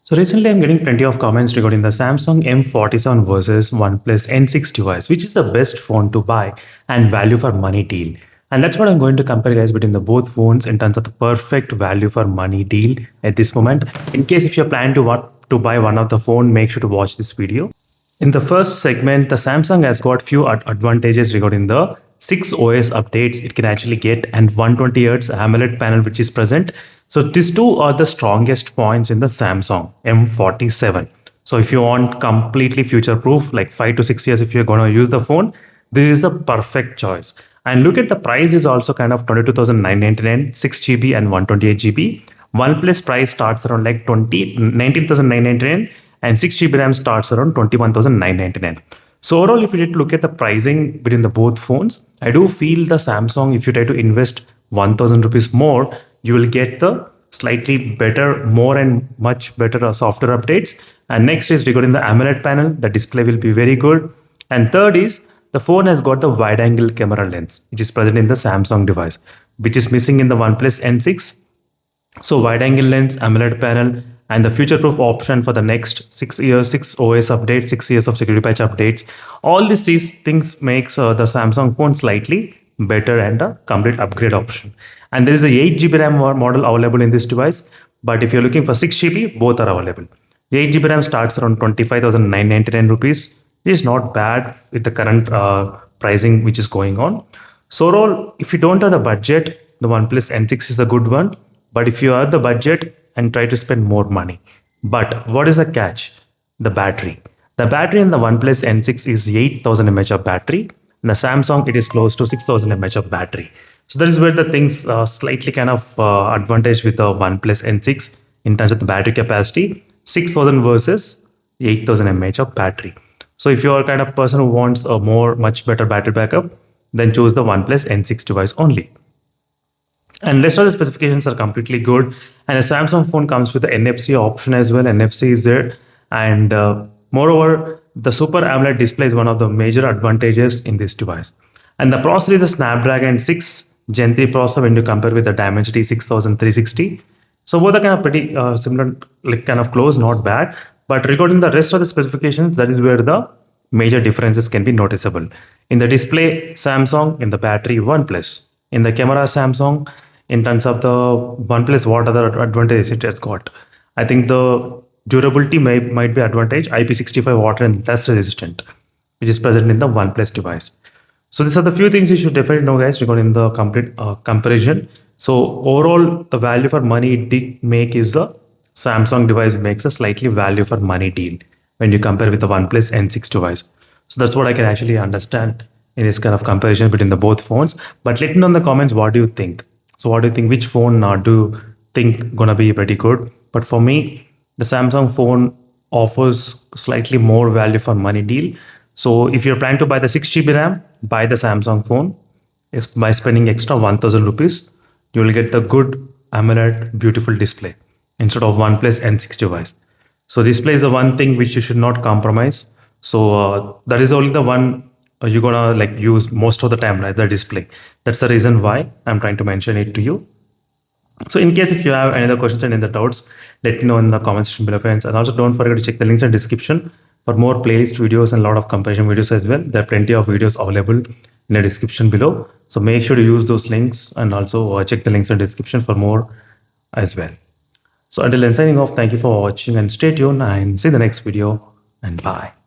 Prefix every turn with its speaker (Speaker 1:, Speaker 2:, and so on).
Speaker 1: So recently I'm getting plenty of comments regarding the Samsung M47 versus OnePlus N6 device, which is the best phone to buy and value for money deal. And that's what I'm going to compare guys between the both phones in terms of the perfect value for money deal at this moment. In case if you're planning to buy one of the phone, make sure to watch this video. In the first segment, the Samsung has got few advantages regarding the 6 OS updates it can actually get and 120Hz AMOLED panel which is present. So these two are the strongest points in the Samsung M47. So if you want completely future proof, like 5 to 6 years if you're going to use the phone, this is a perfect choice. And look at the price is also kind of 22,999, 6GB and 128GB. OnePlus price starts around like 19,999 and 6GB RAM starts around 21,999. So overall, if you did look at the pricing between the both phones, I do feel the Samsung, if you try to invest 1,000 rupees more, you will get the slightly better, more and much better software updates. And next is regarding the AMOLED panel, the display will be very good. And third is the phone has got the wide angle camera lens, which is present in the Samsung device, which is missing in the OnePlus N6. So wide angle lens, AMOLED panel, and the future-proof option for the next 6 years, 6 OS updates, 6 years of security patch updates. All these three things makes the Samsung phone slightly better and a complete upgrade option. And there is a 8GB RAM model available in this device. But if you're looking for 6GB, both are available. 8GB RAM starts around 25,999 rupees. It is not bad with the current pricing which is going on. So overall, if you don't have the budget, the OnePlus N6 is a good one. But if you have the budget and try to spend more money. But what is the catch? The battery. The battery in the OnePlus N6 is 8,000 mAh of battery. In the Samsung, it is close to 6,000 mAh of battery. So that is where the things slightly kind of advantage with the OnePlus N6 in terms of the battery capacity. 6,000 versus 8,000 mAh of battery. So if you are kind of person who wants a much better battery backup, then choose the OnePlus N6 device only. And rest of the specifications are completely good. And a Samsung phone comes with the NFC option as well. NFC is there. And moreover, the Super AMOLED display is one of the major advantages in this device. And the processor is a Snapdragon 6 Gen 3 processor when you compare with the Dimensity 6360. So both are kind of pretty similar, like kind of close, not bad. But regarding the rest of the specifications, that is where the major differences can be noticeable. In the display, Samsung. In the battery, OnePlus. In the camera, Samsung. In terms of the OnePlus, what other advantages it has got? I think the durability might be advantage, IP65 water and dust resistant, which is present in the OnePlus device. So these are the few things you should definitely know guys regarding the complete comparison. So overall, the value for money it did make is the Samsung device makes a slightly value for money deal when you compare with the OnePlus N6 device. So that's what I can actually understand in this kind of comparison between the both phones. But let me know in the comments, what do you think? So what do you think? Which phone do you think gonna be pretty good? But for me, the Samsung phone offers slightly more value for money deal. So if you're planning to buy the 6GB RAM, buy the Samsung phone. Is by spending extra 1,000 rupees, you will get the good AMOLED beautiful display instead of OnePlus N6 device. So display is the one thing which you should not compromise. So that is only the one you're gonna like use most of the time, right? The display. That's the reason why I'm trying to mention it to you. So in case if you have any other questions and any other doubts, let me know in the comment section below, friends. And also don't forget to check the links in the description for more playlist videos and a lot of comparison videos as well. There are plenty of videos available in the description below. So make sure to use those links and also check the links in the description for more as well. So until then, signing off, thank you for watching and stay tuned and see you in the next video and bye.